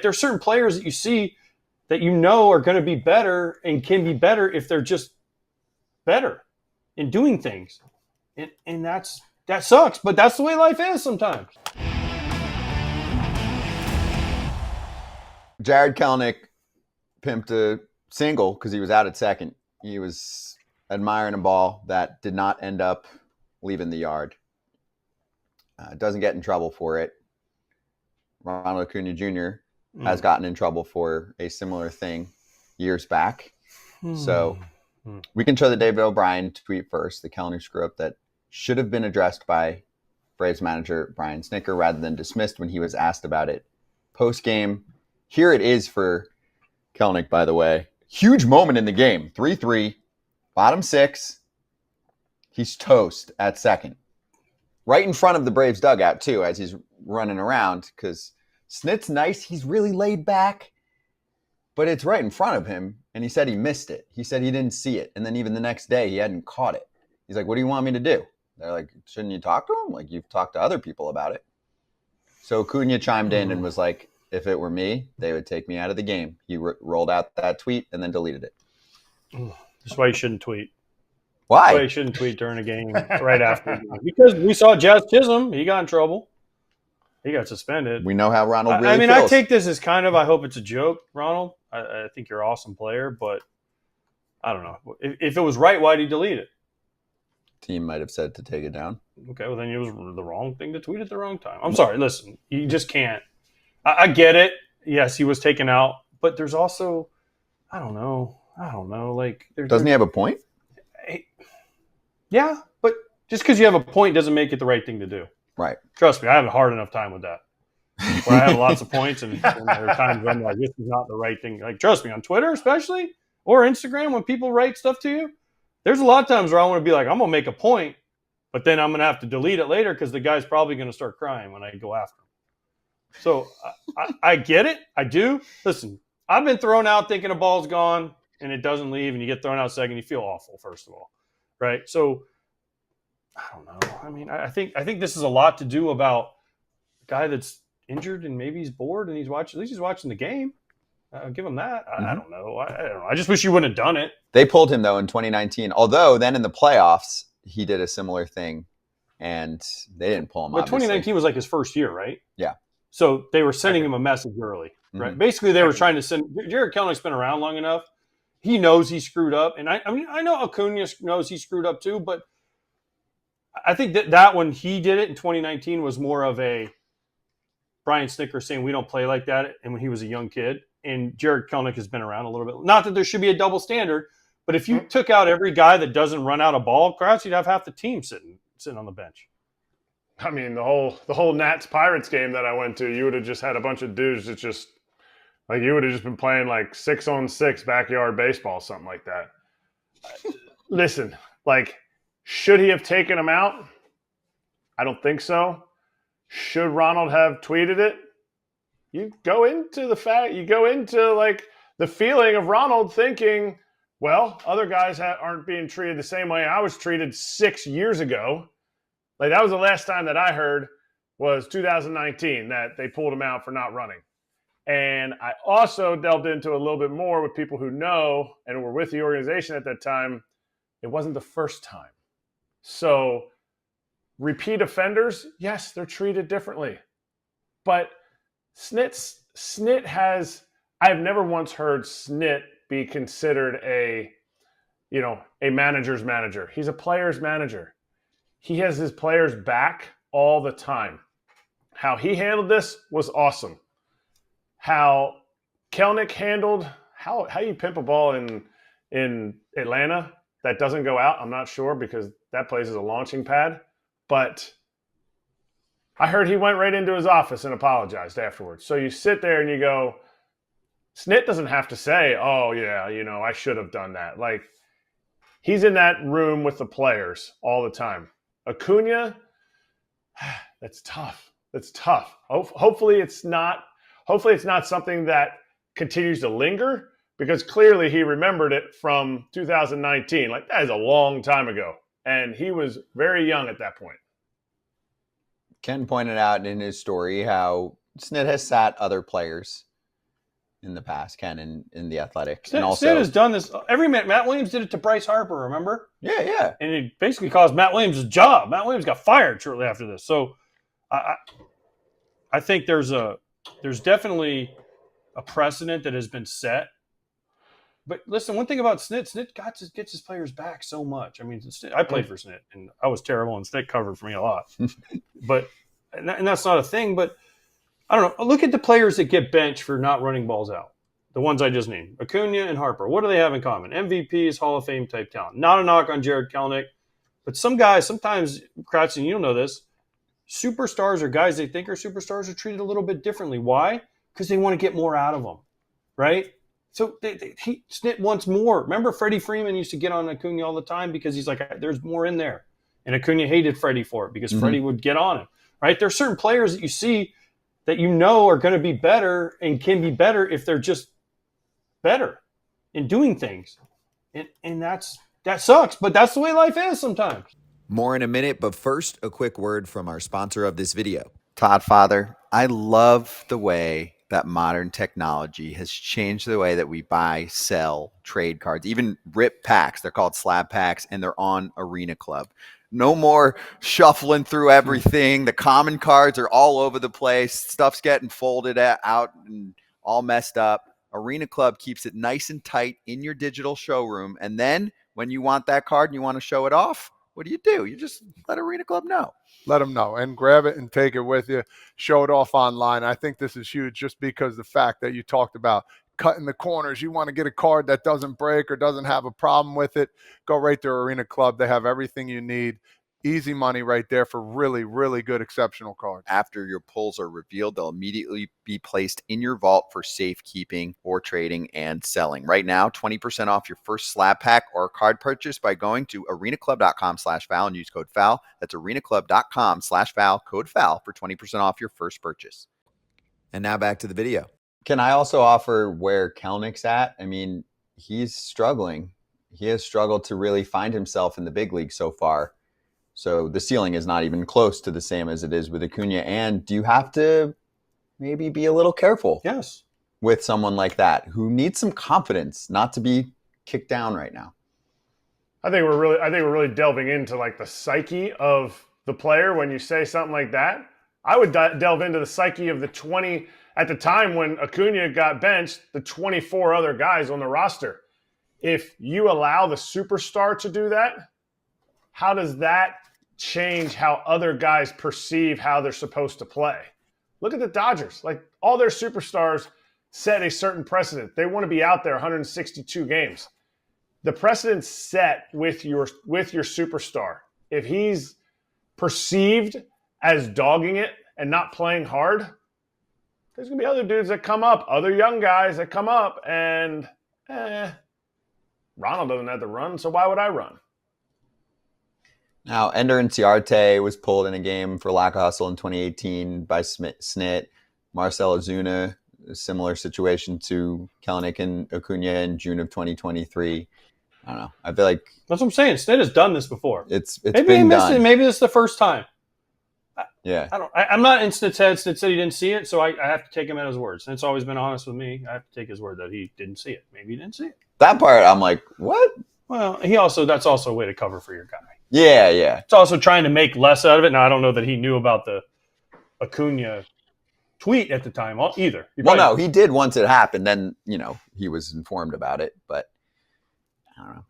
There are certain players that you see that you know are going to be better and can be better if they're just better in doing things. And that sucks, but that's the way life is sometimes. Jarred Kelenic pimped a single because he was out at second. He was admiring a ball that did not end up leaving the yard. Doesn't get in trouble for it. Ronald Acuña Jr. has gotten in trouble for a similar thing years back. So we can show the David O'Brien tweet first, the Kelenic screw-up that should have been addressed by Braves manager Brian Snitker rather than dismissed when he was asked about it post-game. Here it is for Kelenic, by the way. Huge moment in the game. 3-3, bottom six. He's toast at second. Right in front of the Braves dugout, too, as he's running around. Because Snit's nice. He's really laid back. But it's right in front of him. And he said he missed it. He said he didn't see it. And then even the next day, he hadn't caught it. He's like, what do you want me to do? They're like, shouldn't you talk to him? Like, you've talked to other people about it. So Acuña chimed in and was like, if it were me, they would take me out of the game. He rolled out that tweet and then deleted it. That's why you shouldn't tweet. Why? That's why you shouldn't tweet during a game right after the game. Because we saw Jazz Chisholm. He got in trouble. He got suspended. We know how Ronald really feels. I take this as kind of, I hope it's a joke, Ronald. I think you're an awesome player, but I don't know. If it was right, why'd he delete it? Team might have said to take it down. Okay, well, then it was the wrong thing to tweet at the wrong time. I'm sorry. Listen, you just can't. I get it. Yes, he was taken out, but there's also, I don't know. Like, doesn't he have a point? Yeah, but just because you have a point doesn't make it the right thing to do. Right. Trust me, I have a hard enough time with that. Where I have lots of points, and there are times when I'm like, this is not the right thing. Like, trust me, on Twitter especially, or Instagram, when people write stuff to you, there's a lot of times where I want to be like, I'm going to make a point, but then I'm going to have to delete it later because the guy's probably going to start crying when I go after him. So I get it. I do. Listen, I've been thrown out thinking a ball's gone and it doesn't leave, and you get thrown out second, you feel awful, first of all. Right? So I don't know. I mean, I think this is a lot to do about a guy that's injured and maybe he's bored and he's watching. At least he's watching the game. I'll give him that. I don't know. I don't know. I just wish you wouldn't have done it. They pulled him though in 2019. Although then in the playoffs he did a similar thing, and they didn't pull him. But 2019 was like his first year, right? Yeah. So they were sending him a message early, right? Basically, they were trying to send. Jarred Kelenic's been around long enough. He knows he screwed up, and I mean, I know Acuña knows he screwed up too. But I think that when he did it in 2019 was more of a Brian Snitker saying we don't play like that, and when he was a young kid. And Jarred Kelenic has been around a little bit. Not that there should be a double standard, but if you took out every guy that doesn't run out a ball, perhaps you'd have half the team sitting on the bench. I mean, the whole Nats Pirates game that I went to, you would have just had a bunch of dudes that just like you would have just been playing like 6-on-6 backyard baseball, something like that. Listen, like, should he have taken him out? I don't think so. Should Ronald have tweeted it? You go into like the feeling of Ronald thinking, well, other guys aren't being treated the same way I was treated 6 years ago. Like, that was the last time that I heard was 2019 that they pulled him out for not running. And I also delved into a little bit more with people who know and were with the organization at that time. It wasn't the first time. So repeat offenders, yes, they're treated differently. But Snit has, I've never once heard Snit be considered a manager's manager. He's a player's manager. He has his players back all the time. How he handled this was awesome. How Kelenic handled how you pimp a ball in Atlanta that doesn't go out, I'm not sure, because that place is a launching pad. But I heard he went right into his office and apologized afterwards. So you sit there and you go, Snit doesn't have to say, oh, yeah, I should have done that. Like, he's in that room with the players all the time. Acuña, that's tough. That's tough. Hopefully it's not something that continues to linger, because clearly he remembered it from 2019. Like, that is a long time ago. And he was very young at that point. Ken pointed out in his story how Snit has sat other players in the past, Ken, in the Athletics. And also, Snit has done this. Matt Williams did it to Bryce Harper, remember? Yeah. And it basically caused Matt Williams' job. Matt Williams got fired shortly after this. So I think there's definitely a precedent that has been set. But listen, one thing about Snit gets his players back so much. I mean, I played for Snit, and I was terrible, and Snit covered for me a lot. And that's not a thing, but I don't know. Look at the players that get benched for not running balls out. The ones I just named, Acuña and Harper. What do they have in common? MVPs, Hall of Fame type talent. Not a knock on Jarred Kelenic, but some guys, sometimes, Kratz, and you don't know this, superstars or guys they think are superstars are treated a little bit differently. Why? Because they want to get more out of them, right? So Snit wants more. Remember, Freddie Freeman used to get on Acuña all the time because he's like, there's more in there. And Acuña hated Freddie for it because Freddie would get on him, right? There are certain players that you see that you know are going to be better and can be better if they're just better in doing things. And that sucks, but that's the way life is sometimes. More in a minute, but first, a quick word from our sponsor of this video. Todd Father, I love the way that modern technology has changed the way that we buy, sell, trade cards, even rip packs. They're called slab packs, and they're on Arena Club. No more shuffling through everything. The common cards are all over the place. Stuff's getting folded out and all messed up. Arena Club keeps it nice and tight in your digital showroom. And then when you want that card and you want to show it off, what do? You just let Arena Club know. Let them know and grab it and take it with you. Show it off online. I think this is huge just because the fact that you talked about cutting the corners. You want to get a card that doesn't break or doesn't have a problem with it, go right to Arena Club. They have everything you need. Easy money right there for really, really good, exceptional cards. After your pulls are revealed, they'll immediately be placed in your vault for safekeeping or trading and selling. Right now, 20% off your first slab pack or card purchase by going to arenaclub.com/foul and use code FOUL. That's arenaclub.com/foul, code FOUL for 20% off your first purchase. And now back to the video. Can I also offer where Kelenic's at? I mean, he's struggling. He has struggled to really find himself in the big league so far. So the ceiling is not even close to the same as it is with Acuña. And do you have to maybe be a little careful? Yes. With someone like that who needs some confidence, not to be kicked down right now. I think we're really delving into like the psyche of the player when you say something like that. I would delve into the psyche of the 20 at the time when Acuña got benched, the 24 other guys on the roster. If you allow the superstar to do that, how does that change how other guys perceive how they're supposed to play? Look at the Dodgers. Like, all their superstars set a certain precedent. They want to be out there 162 games. The precedent's set with your superstar. If he's perceived as dogging it and not playing hard, there's going to be other dudes that come up, other young guys that come up, and Ronald doesn't have to run, so why would I run? Now, Ender Inciarte was pulled in a game for lack of hustle in 2018 by Snit. Marcell Ozuna, a similar situation to Kelenic and Acuña in June of 2023. I don't know. I feel like that's what I'm saying. Snit has done this before. It's maybe been he missed done. it. Maybe this is the first time. Yeah. I'm not in Snit's head. Snit said he didn't see it, so I have to take him at his word. Snit's always been honest with me. I have to take his word that he didn't see it. Maybe he didn't see it. That part, I'm like, what? Well, that's also a way to cover for your guy. Yeah. It's also trying to make less out of it. Now, I don't know that he knew about the Acuña tweet at the time either. No, he did once it happened. Then, he was informed about it. But I don't know.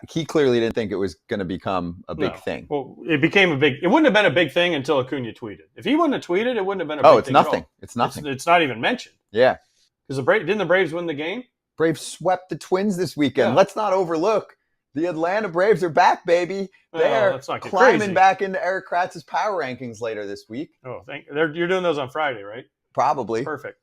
He clearly didn't think it was going to become a big thing. Well, it wouldn't have been a big thing until Acuña tweeted. If he wouldn't have tweeted, it wouldn't have been a big thing. Oh, it's nothing. It's nothing. It's not even mentioned. Yeah. Because didn't the Braves win the game? Braves swept the Twins this weekend. Yeah. Let's not overlook. The Atlanta Braves are back, baby. They're climbing back into Eric Kratz's power rankings later this week. Oh, you're doing those on Friday, right? Probably. Perfect.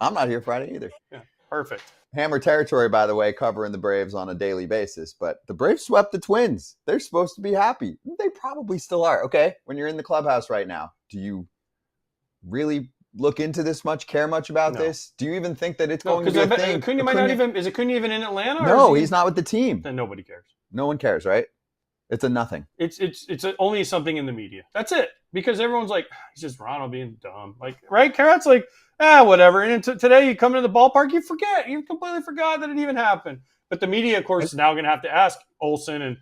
I'm not here Friday either. Yeah, perfect. Hammer territory, by the way, covering the Braves on a daily basis. But the Braves swept the Twins. They're supposed to be happy. They probably still are. Okay, when you're in the clubhouse right now, do you really look into this much, care much about this? Do you even think that it's going to be a thing? Acuña might not even – is Acuña even in Atlanta? No, he's not with the team. Then nobody cares. No one cares, right? It's a nothing. It's only something in the media. That's it. Because everyone's like, it's just Ronald being dumb. Like, right? Carrot's like, whatever. And today you come into the ballpark, you forget. You completely forgot that it even happened. But the media, of course, is now going to have to ask Olsen and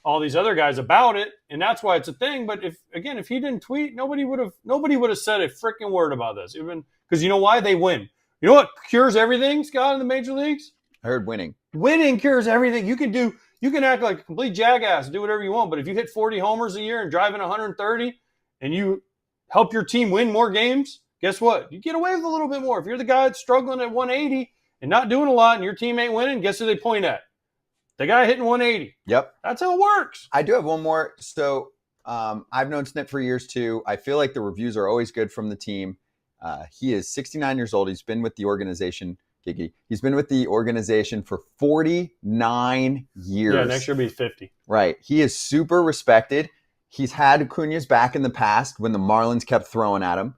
all these other guys about it, and that's why it's a thing. But if he didn't tweet, nobody would have said a freaking word about this. Even because you know why? They win. You know what cures everything, Scott, in the major leagues? I heard winning. Winning cures everything. You can act like a complete jackass, do whatever you want, but if you hit 40 homers a year and drive in 130 and you help your team win more games, guess what? You get away with a little bit more. If you're the guy that's struggling at 180 and not doing a lot and your team ain't winning, guess who they point at? The guy hitting 180. Yep. That's how it works. I do have one more. So I've known Snit for years too. I feel like the reviews are always good from the team. He is 69 years old. He's been with the organization, Giggy. He's been with the organization for 49 years. Yeah, next year will be 50. Right. He is super respected. He's had Acuña's back in the past when the Marlins kept throwing at him.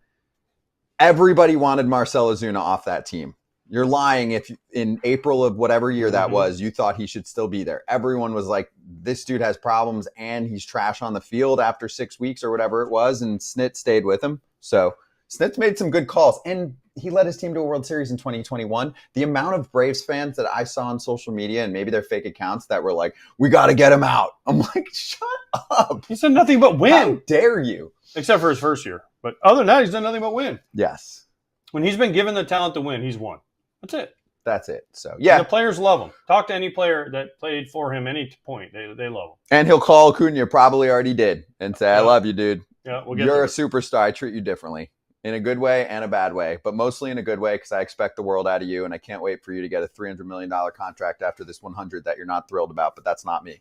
Everybody wanted Marcell Ozuna off that team. You're lying if in April of whatever year that was, you thought he should still be there. Everyone was like, this dude has problems and he's trash on the field after 6 weeks or whatever it was, and Snit stayed with him. So Snit's made some good calls, and he led his team to a World Series in 2021. The amount of Braves fans that I saw on social media, and maybe they're fake accounts, that were like, we got to get him out. I'm like, shut up. He's done nothing but win. How dare you? Except for his first year. But other than that, he's done nothing but win. Yes. When he's been given the talent to win, he's won. That's it. That's it. So, yeah. And the players love him. Talk to any player that played for him any point. They love him. And he'll call Acuña, probably already did, and say, I love you, dude. Yeah, You're a superstar. I treat you differently. In a good way and a bad way, but mostly in a good way because I expect the world out of you, and I can't wait for you to get a $300 million contract after this 100 that you're not thrilled about, but that's not me.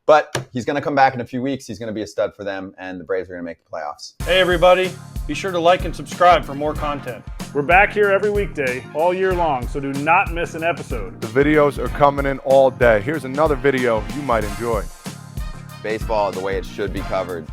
But he's going to come back in a few weeks. He's going to be a stud for them, and the Braves are going to make the playoffs. Hey, everybody. Be sure to like and subscribe for more content. We're back here every weekday, all year long, so do not miss an episode. The videos are coming in all day. Here's another video you might enjoy. Baseball the way it should be covered.